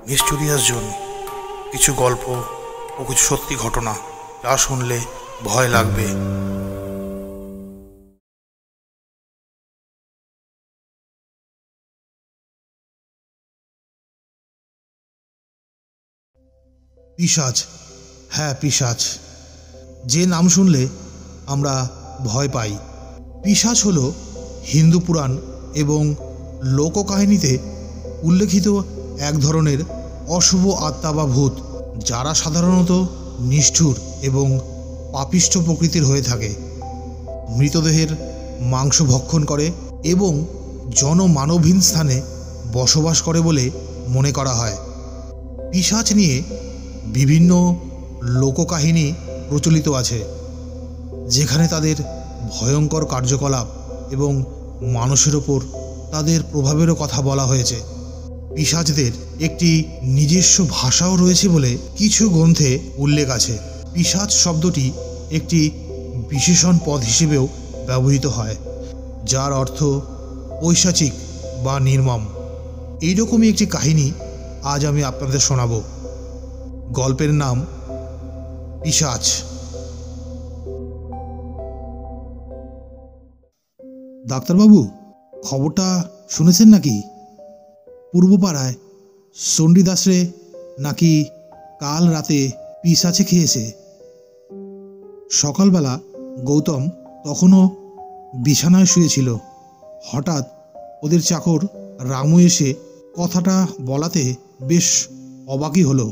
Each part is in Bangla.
মিস্টেরিয়াস জোন, কিছু গল্প ও কিছু সত্যি ঘটনা যা শুনলে ভয় লাগবে। পিশাচ, হ্যাঁ পিশাচ। যে নাম শুনলে আমরা ভয় পাই। পিশাচ হলো হিন্দু পুরাণ এবং লোককাহিনীতে উল্লেখিত এক ধরনের অশুভ আত্মা বা ভূত, যারা সাধারণত নিষ্ঠুর এবং পাপিষ্ঠ প্রকৃতির হয়ে থাকে। মৃতদেহের মাংস ভক্ষণ করে এবং জনমানবহীন স্থানে বসবাস করে বলে মনে করা হয়। পিশাচ নিয়ে বিভিন্ন লোককাহিনী প্রচলিত আছে, যেখানে তাদের ভয়ঙ্কর কার্যকলাপ এবং মানুষের ওপর তাদের প্রভাবেরও কথা বলা হয়েছে। পিশাচদের একটি নিজস্ব ভাষাও রয়েছে বলে কিছু গ্রন্থে উল্লেখ আছে। পিশাচ শব্দটি একটি বিশেষণ পদ হিসেবেও ব্যবহৃত হয়, যার অর্থ পৈশাচিক বা নির্মম। এইরকমই একটি কাহিনী আজ আমি আপনাদের শোনাব। গল্পের নাম পিশাচ। ডাক্তারবাবু, খবরটা শুনেছেন নাকি? পূর্বপাড়ায় চণ্ডীদাসরে নাকি কাল রাতে পিশাচে খেয়েছে। সকালবেলা গৌতম তখনও বিছানায় শুয়েছিল। হঠাৎ ওদের চাকর রামু এসে কথাটা বলাতে বেশ অবাকই হলো।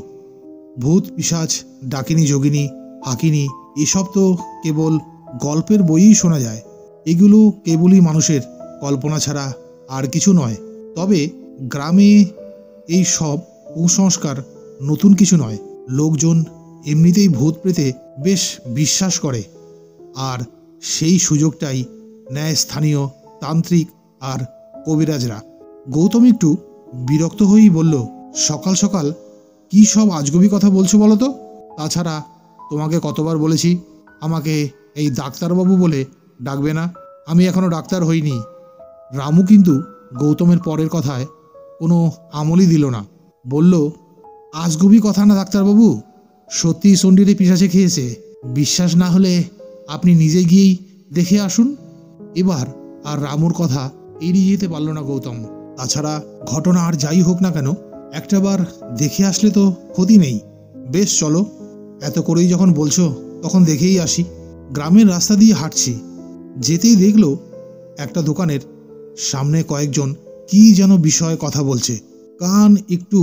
ভূত, পিশাচ, ডাকিনী, যোগিনী, হাকিনী এসব তো কেবল গল্পের বইই শোনা যায়। এগুলো কেবলই মানুষের কল্পনা ছাড়া আর কিছু নয়। তবে গ্রামে এই সব কুসংস্কার নতুন কিছু নয়। লোকজন এমনিতেই ভূত প্রেতে বেশ বিশ্বাস করে, আর সেই সুযোগটাই নেয় স্থানীয় তান্ত্রিক আর কবিরাজরা। গৌতম একটু বিরক্ত হয়েই বলল, সকাল সকাল কী সব আজগুবি কথা বলছো বলো তো? তাছাড়া তোমাকে কতবার বলেছি আমাকে এই ডাক্তারবাবু বলে ডাকবে না। আমি এখনও ডাক্তার হইনি। রামু কিন্তু গৌতমের পরের কথায় কোনো আমলই দিল না। বলল, আজগুবি কথা না ডাক্তারবাবু, সত্যিই চণ্ডীরে পিশাচে খেয়েছে। বিশ্বাস না হলে আপনি নিজে গিয়েই দেখে আসুন। এবার আর রামুর কথা এড়িয়ে যেতে পারল না গৌতম। তাছাড়া ঘটনা আর যাই হোক না কেন, একটাবার দেখে আসলে তো ক্ষতি নেই। বেশ চলো, এত করেই যখন বলছো তখন দেখেই আসি। গ্রামের রাস্তা দিয়ে হাঁটছি, যেতেই দেখলো একটা দোকানের সামনে কয়েকজন কি যেন বিষয়ে কথা বলছে। কান একটু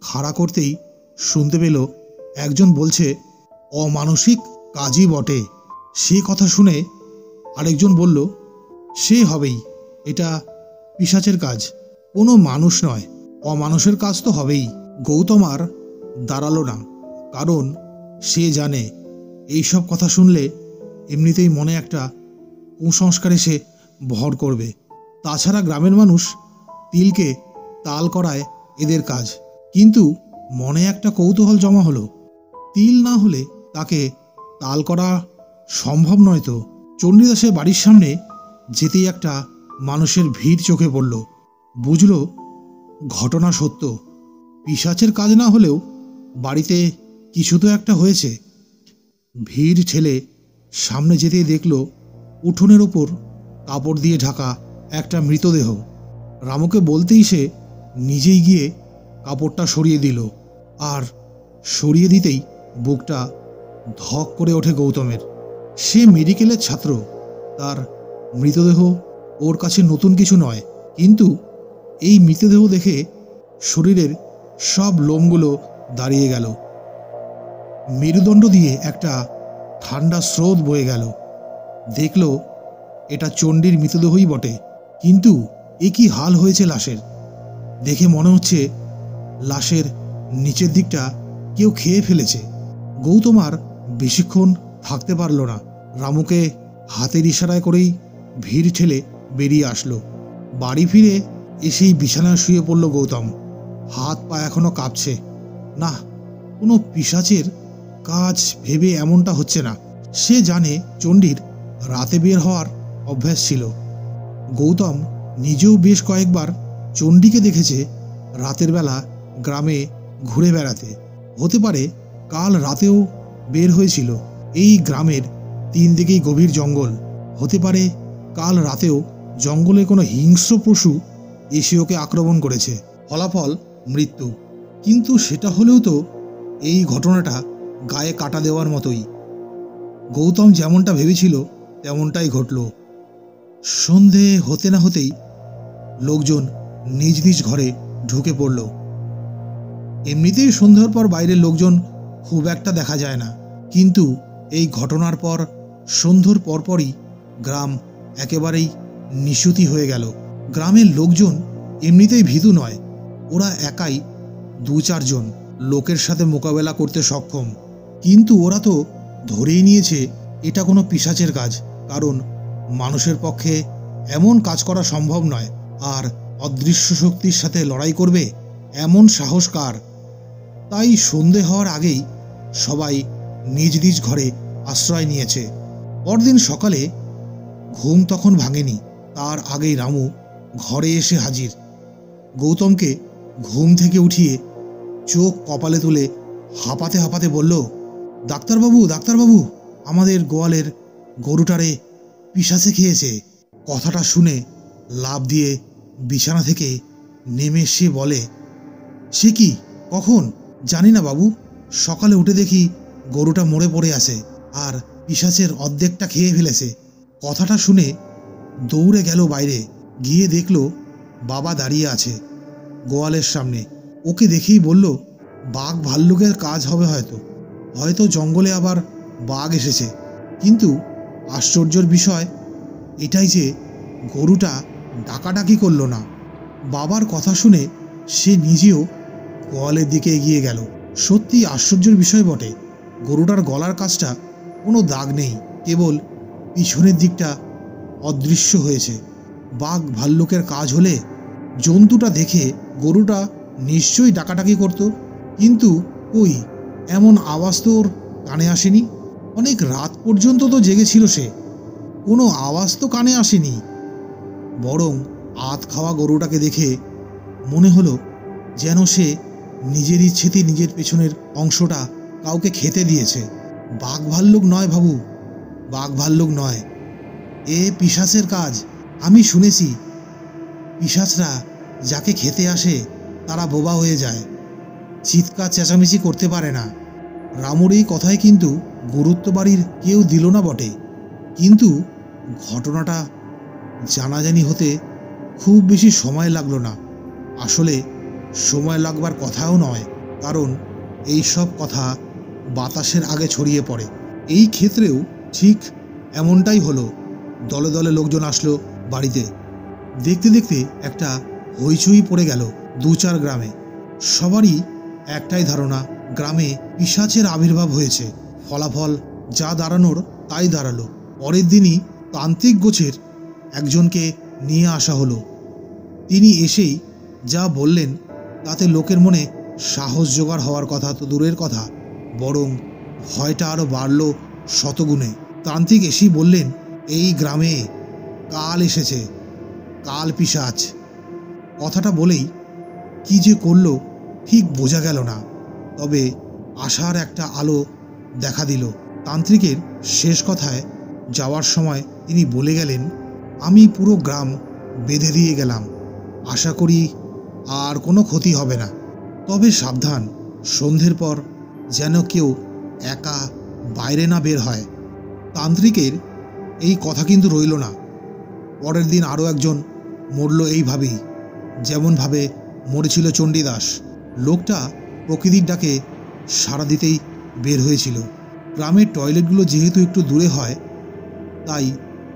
খাড়া করতেই শুনতে পেল একজন বলছে, অমানসিক কাজই বটে। সে কথা শুনে আরেকজন বলল, সে হবেই, এটা পিশাচের কাজ, কোনো মানুষ নয়। অমানুষের কাজ তো হবেই। গৌতম আর দাঁড়ালো না, কারণ সে জানে এইসব কথা শুনলে এমনিতেই মনে একটা কুসংস্কার এসে ভর করবে। তাছাড়া গ্রামের মানুষ তিলকে তাল করায় এদের কাজ। কিন্তু মনে একটা কৌতূহল জমা হলো, তিল না হলে তাকে তাল করা সম্ভব নয় তো। চণ্ডীদাসের বাড়ির সামনে যেতেই একটা মানুষের ভিড় চোখে পড়ল। বুঝল ঘটনা সত্য। পিশাচের কাজ না হলেও বাড়িতে কিছু তো একটা হয়েছে। ভিড় ঠেলে সামনে যেতেই দেখল উঠোনের ওপর কাপড় দিয়ে ঢাকা একটা মৃতদেহ। রামুকে বলতেই সে নিজেই গিয়ে কাপড়টা সরিয়ে দিল, আর সরিয়ে দিতেই বুকটা ধক করে ওঠে গৌতমের। সে মেডিকেলের ছাত্র, তার মৃতদেহ ওর কাছে নতুন কিছু নয়। কিন্তু এই মৃতদেহ দেখে শরীরের সব লোমগুলো দাঁড়িয়ে গেল। মেরুদণ্ড দিয়ে একটা ঠান্ডা স্রোত বয়ে গেল। দেখল এটা চণ্ডীর মৃতদেহই বটে, কিন্তু এ কি হাল হয়েছে লাশের। দেখে মনে হচ্ছে লাশের নিচের দিকটা কেউ খেয়ে ফেলেছে। গৌতম আর বেশিক্ষণ থাকতে পারল না। রামুকে হাতের ইশারায় করেই ভিড় ঠেলে বেরিয়ে আসলো। বাড়ি ফিরে এসেই বিছানায় শুয়ে পড়ল গৌতম। হাত পা এখনো কাঁপছে। না, কোনো পিশাচের কাজ ভেবে এমনটা হচ্ছে না। সে জানে চণ্ডীর রাতে বের হওয়ার অভ্যাস ছিল। গৌতম নিজেও বেশ কয়েকবার চণ্ডীকে দেখেছে রাতের বেলা গ্রামে ঘুরে বেড়াতে। হতে পারে কাল রাতেও বের হয়েছিল। এই গ্রামের 3 দিকেই গভীর জঙ্গল। হতে পারে কাল রাতেও জঙ্গলে কোনো হিংস্র পশু এসে ওকে আক্রমণ করেছে। ফলাফল মৃত্যু। কিন্তু সেটা হলেও তো এই ঘটনাটা গায়ে কাটা দেওয়ার মতোই। গৌতম যেমনটা ভেবেছিল তেমনটাই ঘটল। সন্ধে হতে না হতেই লোকজন নিজ নিজ ঘরে ঢুকে পড়ল। এমনিতেই সন্ধ্যার পর বাইরের লোকজন খুব একটা দেখা যায় না, কিন্তু এই ঘটনার পর সন্ধ্যার পরপরই গ্রাম একেবারেই নিশুতি হয়ে গেল। গ্রামের লোকজন এমনিতেই ভীতু নয়, ওরা একাই 2-4 জন লোকের সাথে মোকাবেলা করতে সক্ষম। কিন্তু ওরা তো ধরেই নিয়েছে এটা কোনো পিশাচের কাজ, কারণ মানুষের পক্ষে এমন কাজ করা সম্ভব নয়। আর অদৃশ্য শক্তির সাথে লড়াই করবে এমন সাহস কার? তাই সন্ধে হওয়ার আগেই সবাই নিজ নিজ ঘরে আশ্রয় নিয়েছে। পরদিন সকালে ঘুম তখন ভাঙেনি, তার আগেই রামু ঘরে এসে হাজির। গৌতমকে ঘুম থেকে উঠিয়ে চোখ কপালে তুলে হাঁপাতে হাঁপাতে বলল, ডাক্তারবাবু, ডাক্তারবাবু, আমাদের গোয়ালের গরুটারে পিশাচে খেয়েছে। কথাটা শুনে লাফ দিয়ে বিছানা থেকে নেমে সে বলে, সে কি, কখন? জানি না বাবু, সকালে উঠে দেখি গরুটা মরে পড়ে আছে আর পিশাচের অর্ধেকটা খেয়ে ফেলেছে। কথাটা শুনে দৌড়ে গেল বাইরে, গিয়ে দেখল বাবা দাঁড়িয়ে আছে গোয়ালের সামনে। ওকে দেখেই বলল, বাঘ ভাল্লুকের কাজ হবে হয়তো, হয়তো জঙ্গলে আবার বাঘ এসেছে। কিন্তু আশ্চর্যের বিষয় এটাই যে গরুটা ডাকাডাকি করল না। বাবার কথা শুনে সে নিজেও গোয়ালের দিকে এগিয়ে গেল। সত্যি আশ্চর্যের বিষয় বটে, গরুটার গলার কাছটা কোনো দাগ নেই, কেবল পিছনের দিকটা অদৃশ্য হয়েছে। বাঘ ভাল্লুকের কাজ হলে জন্তুটা দেখে গরুটা নিশ্চয়ই ডাকাডাকি করত, কিন্তু ওই এমন আওয়াজ তো ওর কানে আসেনি। অনেক রাত পর্যন্ত তো জেগেছিল সে, কোনো আওয়াজ তো কানে আসেনি। বরং আধ খাওয়া গরুটাকে দেখে মনে হলো যেন সে নিজের ইচ্ছেতে নিজের পেছনের অংশটা কাউকে খেতে দিয়েছে। বাঘ ভাল্লুক নয় বাবু, বাঘ ভাল্লুক নয়, এ পিশাচের কাজ। আমি শুনেছি পিশাচরা যাকে খেতে আসে তারা বোবা হয়ে যায়, চিৎকার চেঁচামেচি করতে পারে না। রামুর এই কথায় কিন্তু গুরুত্ব বাড়ির কেউ দিল না বটে, কিন্তু ঘটনাটা জানাজানি হতে খুব বেশি সময় লাগলো না। আসলে সময় লাগবার কথাও নয়, কারণ এই সব কথা বাতাসের আগে ছড়িয়ে পড়ে। এই ক্ষেত্রেও ঠিক এমনটাই হলো। দলে দলে লোকজন আসলো বাড়িতে। দেখতে দেখতে একটা হইচই পড়ে গেল 2-4 গ্রামে। সবারই একটাই ধারণা, গ্রামে পিশাচের আবির্ভাব হয়েছে। ফলাফল যা দাঁড়ানোর তাই দাঁড়ালো। পরের দিনই তান্ত্রিক গোছের একজনকে নিয়ে আসা হলো। তিনি এসেই যা বললেন তাতে লোকের মনে সাহস জোগাড় হওয়ার কথা তো দূরের কথা, বরং ভয়টা আরও বাড়ল শতগুণে। তান্ত্রিক এসেই বললেন, এই গ্রামে কাল এসেছে, কাল পিশাচ। কথাটা বলেই কি যে করলো ঠিক বোঝা গেল না, তবে আশার একটা আলো দেখা দিল। তান্ত্রিকের শেষ কথায় যাওয়ার সময় তিনি বলে গেলেন, আমি পুরো গ্রাম বেঁধে দিয়ে গেলাম, আশা করি আর কোনো ক্ষতি হবে না। তবে সাবধান, সন্ধ্যের পর যেন কেউ একা বাইরে না বের হয়। তান্ত্রিকের এই কথা কিন্তু রইল না। পরের দিন আরও একজন মরল এইভাবেই, যেমনভাবে মরেছিল চণ্ডীদাস। লোকটা প্রকৃতির ডাকে সাড়া দিতেই বের হয়েছিল। গ্রামের টয়লেটগুলো যেহেতু একটু দূরে হয়, তাই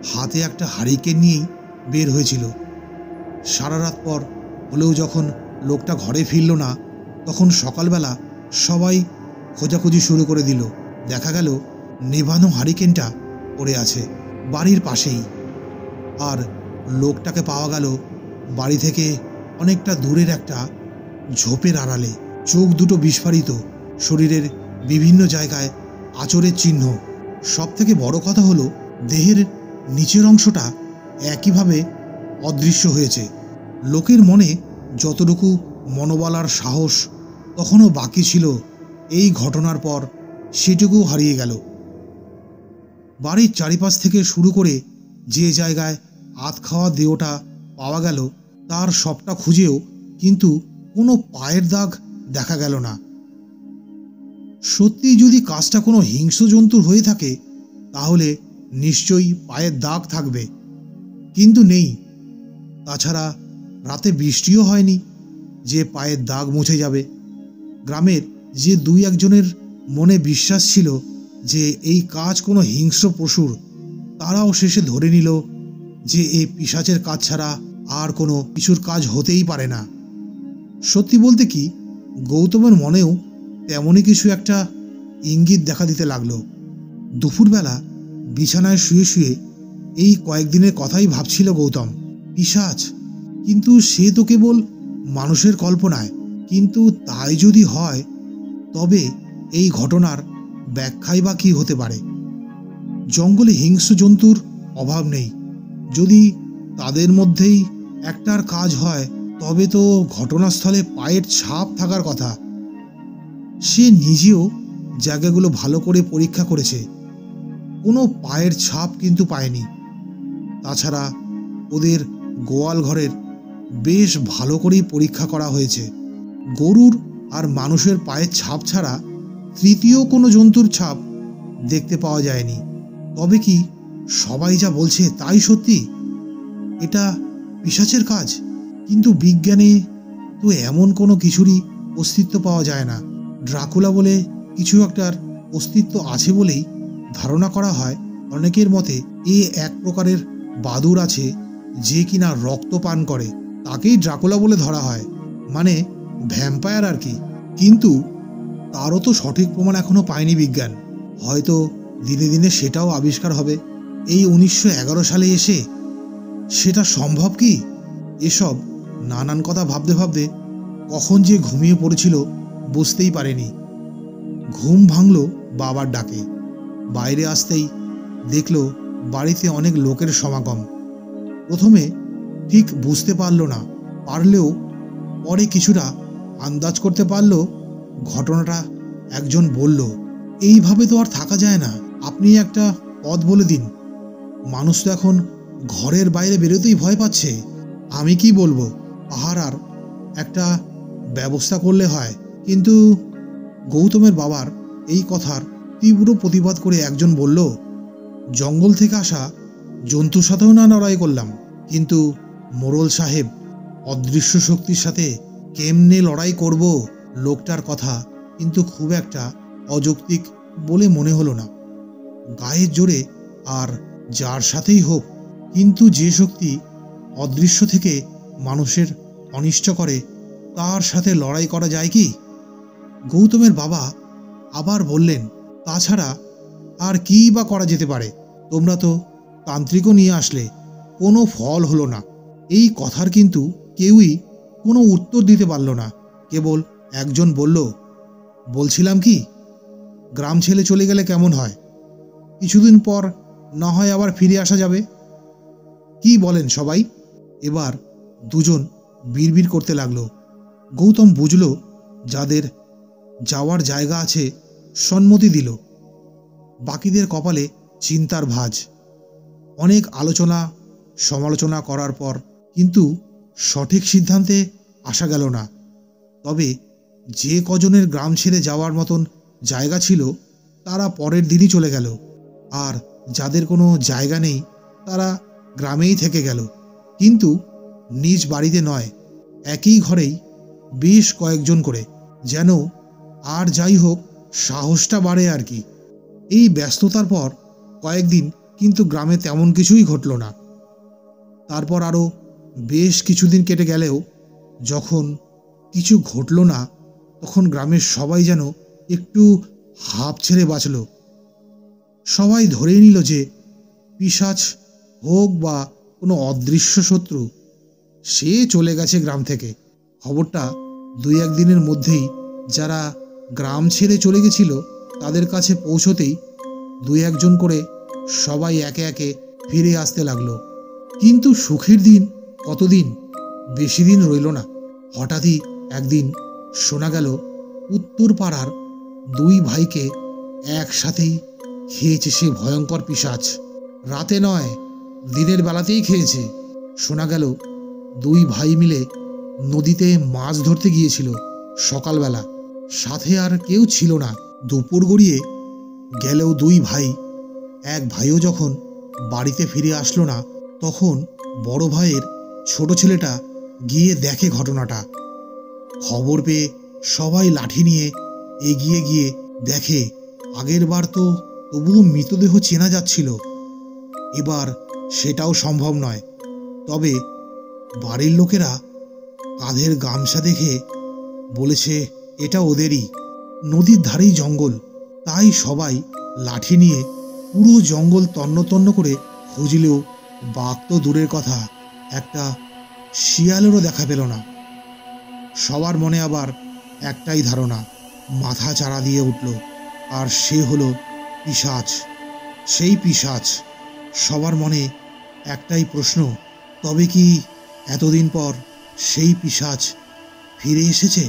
হাতে একটা হারিকেন নিয়েই বের হয়েছিল। সারা রাত পর হলেও যখন লোকটা ঘরে ফিরল না, তখন সকালবেলা সবাই খোঁজাখুঁজি শুরু করে দিল। দেখা গেল নেভানো হারিকেনটা পড়ে আছে বাড়ির পাশেই। আর লোকটাকে পাওয়া গেল বাড়ি থেকে অনেকটা দূরের একটা ঝোপের আড়ালে। চোখ দুটো বিস্ফারিত, শরীরের বিভিন্ন জায়গায় আঁচড়ের চিহ্ন। সবথেকে বড় কথা হলো দেহের নিচের অংশটা একইভাবে অদৃশ্য হয়েছে। লোকের মনে যতটুকু মনোবল আর সাহস তখনও বাকি ছিল এই ঘটনার পর সেটুকু হারিয়ে গেল। বাড়ির চারিপাশ থেকে শুরু করে যে জায়গায় আধ খাওয়া দেহটা পাওয়া গেল তার সবটা খুঁজেও কিন্তু কোনো পায়ের দাগ দেখা গেল না। সত্যি যদি কাজটা কোনো হিংস্র জন্তুর হয়ে থাকে তাহলে নিশ্চয়ই পায়ের দাগ থাকবে, কিন্তু নেই। তাছাড়া রাতে বৃষ্টিও হয়নি যে পায়ের দাগ মুছে যাবে। গ্রামের যে দুই একজনের মনে বিশ্বাস ছিল যে এই কাজ কোনো হিংস্র পশুর, তারাও শেষে ধরে নিল যে এই পিশাচের কাজ ছাড়া আর কোনো কিছুর কাজ হতেই পারে না। সত্যি বলতে কি, গৌতমের মনেও তেমনই কিছু একটা ইঙ্গিত দেখা দিতে লাগলো। দুপুরবেলা বিছানায় শুয়ে শুয়ে এই কয়েকদিনের কথাই ভাবছিল গৌতম। পিশাচ, কিন্তু সে তো কেবল মানুষের কল্পনায়। কিন্তু তাই যদি হয় তবে এই ঘটনার ব্যাখ্যাই বা কী হতে পারে? জঙ্গলে হিংস্র জন্তুর অভাব নেই। যদি তাদের মধ্যেই একটার কাজ হয় তবে তো ঘটনাস্থলে পায়ের ছাপ থাকার কথা। সে নিজেও জায়গাগুলো ভালো করে পরীক্ষা করেছে, কোনো পায়ের ছাপ কিন্তু পায়নি। তাছাড়া ওদের গোয়াল ঘরের বেশ ভালো করেই পরীক্ষা করা হয়েছে। গরুর আর মানুষের পায়ের ছাপ ছাড়া তৃতীয় কোনো জন্তুর ছাপ দেখতে পাওয়া যায়নি। তবে কি সবাই যা বলছে তাই সত্যি? এটা পিশাচের কাজ? কিন্তু বিজ্ঞানে তো এমন কোনো কিছুরই অস্তিত্ব পাওয়া যায় না। ড্রাকুলা বলে কিছু একটার অস্তিত্ব আছে বলেই ধারণা করা হয়। অনেকের মতে এক প্রকারের বাদুড় আছে যে কিনা রক্ত পান করে, তাকেই ড্রাকুলা বলে ধরা হয়, মানে ভ্যাম্পায়ার আর কি। কিন্তু তারও তো সঠিক প্রমাণ এখনো পায়নি বিজ্ঞান। হয়তো দিনে দিনে সেটাও আবিষ্কার হবে। এই 1911 সালে এসে সেটা সম্ভব কি? এসব নানান কথা ভাবতে ভাবতে কখন যে ঘুমিয়ে পড়েছিল বুঝতেই পারেনি। ঘুম ভাঙল বাবার ডাকে। বাইরে আসতেই দেখল বাড়িতে অনেক লোকের সমাগম। প্রথমে ঠিক বুঝতে পারল না, পারলেও পরে কিছুটা আন্দাজ করতে পারল ঘটনাটা। একজন বলল, এইভাবে তো আর থাকা যায় না, আপনি একটা পথ বলে দিন। মানুষ তো এখন ঘরের বাইরে বেরোতেই ভয় পাচ্ছে। আমি কি বলবো, পাহারার একটা ব্যবস্থা করলে হয়। কিন্তু গৌতমের বাবার এই কথার তীব্র প্রতিবাদ করে একজন বলল, জঙ্গল থেকে আসা জন্তুর সাথেও না লড়াই করলাম, কিন্তু মোড়ল সাহেব অদৃশ্য শক্তির সাথে কেমনে লড়াই করব? লোকটার কথা কিন্তু খুব একটা অযৌক্তিক বলে মনে হলো না। গায়ের জোরে আর যার সাথেই হোক, কিন্তু যে শক্তি অদৃশ্য থেকে মানুষের অনিষ্ট করে তার সাথে লড়াই করা যায় কি? গৌতমের বাবা আবার বললেন, তাছাড়া আর কী বা করা যেতে পারে? তোমরা তো তান্ত্রিকও নিয়ে আসলে, কোনো ফল হলো না। এই কথার কিন্তু কেউই কোনো উত্তর দিতে পারল না। কেবল একজন বলল, বলছিলাম কি, গ্রাম ছেড়ে চলে গেলে কেমন হয়? কিছুদিন পর না হয় আবার ফিরে আসা যাবে। কি বলেন সবাই? এবার দুজন বিড়বিড় করতে লাগলো। গৌতম বুঝল যাদের যাওয়ার জায়গা আছে সম্মতি দিল। বাকিদের কপালে চিন্তার ভাঁজ। অনেক আলোচনা সমালোচনা করার পর কিন্তু সঠিক সিদ্ধান্তে আসা গেল না। তবে যে কজনের গ্রাম ছেড়ে যাওয়ার মতন জায়গা ছিল তারা পরের দিনই চলে গেল, আর যাদের কোনো জায়গা নেই তারা গ্রামেই থেকে গেল, কিন্তু নিজ বাড়িতে নয়, একই ঘরেই বেশ কয়েকজন করে, যেন আর যাই হোক সাহসটা বাড়ে আর কি। এই ব্যস্ততার পর কয়েকদিন কিন্তু গ্রামে তেমন কিছুই ঘটল না। তারপর আরও বেশ কিছুদিন কেটে গেলেও যখন কিছু ঘটল না তখন গ্রামের সবাই যেন একটু হাঁপ ছেড়ে বাঁচল। সবাই ধরেই নিল যে পিশাচ হোক বা কোনো অদৃশ্য শত্রু, সে চলে গেছে গ্রাম থেকে। খবরটা 2-1 দিনের মধ্যেই যারা গ্রাম ছেড়ে চলে গেছিল তাদের কাছে পৌঁছতেই 2-1 জন করে সবাই একে একে ফিরে আসতে লাগলো। কিন্তু সুখের দিন কতদিন, বেশি দিন রইল না। হঠাৎই একদিন শোনা গেল উত্তর পাড়ার দুই ভাইকে একসাথেই খেয়েছে সে ভয়ঙ্কর পিশাচ। রাতে নয়, দিনের বেলাতেই খেয়েছে। শোনা গেল দুই ভাই মিলে নদীতে মাছ ধরতে গিয়েছিল সকালবেলা। সাথে আর কেউ ছিল না। দুপুর গড়িয়ে গেলেও দুই ভাই, এক ভাইও যখন বাড়িতে ফিরে আসলো না, তখন বড় ভাইয়ের ছোট ছেলেটা গিয়ে দেখে ঘটনাটা। খবর পেয়ে সবাই লাঠি নিয়ে এগিয়ে গিয়ে দেখে আগের বার তো তবুও মৃতদেহ চেনা যাচ্ছিল, এবার সেটাও সম্ভব নয়। তবে বাড়ির লোকেরা কাঁধের গামছা দেখে বলেছে এটা ওদেরই। নদীর ধারেই জঙ্গল, তাই সবাই লাঠি নিয়ে পুরো জঙ্গল তন্ন তন্ন করে খুঁজলেও বাঘ তো দূরের কথা, একটা শিয়ালেরও দেখা পেল না। সবার মনে আবার একটাই ধারণা মাথা চাড়া দিয়ে উঠল, আর সে হলো পিশাচ। সেই পিশাচ। সবার মনে একটাই প্রশ্ন, তবে কি এতদিন পর সেই পিশাচ ফিরে এসেছে?